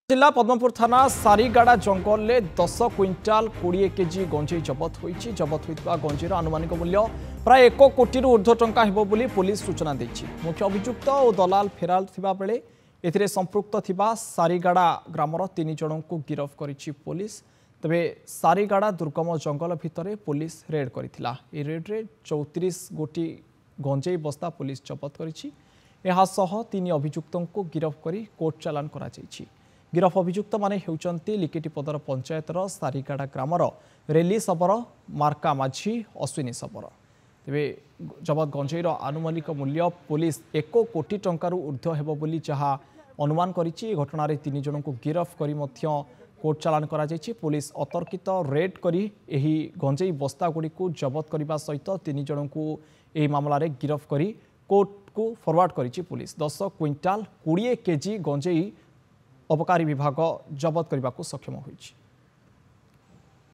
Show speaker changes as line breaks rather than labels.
जिला पद्मपुर थाना सारीगाड़ा जंगल में 10 क्विंटाल 20 केजी गंजेई जबत होती। जबत होता गंजेईर आनुमानिक मूल्य प्राय 1 कोटी ऊर्ध्व टंका हेबो बोली पुलिस सूचना देछि। मुख्य अभियुक्त और दलाल फेराल थिबा बेले एथिरे संपृक्त थिबा सारीगाड़ा ग्रामर 3 जनଙ୍କୁ गिरफ करिछि पुलिस। तबे सारीगाड़ा दुर्गम जंगल भितरे पुलिस रेड करिथिला। ए रेड रे 34 गोटी गंजेई बस्ता पुलिस जबत करिछि। एहा सह 3 अभियुक्तଙ୍କୁ गिरफ करी कोर्ट चालान करा जाइछि। गिरफ अभियुक्त माने हेउचंती लिकेटीपदर पंचायतर सारीगाड़ा ग्रामर रेली शबर, मार्का माझी, अश्विनी शबर। तेबे जबत गंजेईर आनुमानिक मूल्य पुलिस 1 कोटी टंकारु ऊर्ध्व हेबो बोली जहा अनुमान करिछि। घटना रे 3 जनଙ୍କୁ गिरफ करी मध्य कोर्ट चालान करा जाइछि। पुलिस अतर्कित रेड करी एही गंजेई बस्ता गुडी को जबत करिबा सहित 3 जनଙ୍କୁ एही मामला रे गिरफ करी कोर्ट को फॉरवर्ड करिछि। पुलिस 10 क्विंटाल 20 केजी गंजेई अबकारी विभाग जबत करने को सक्षम होइछि।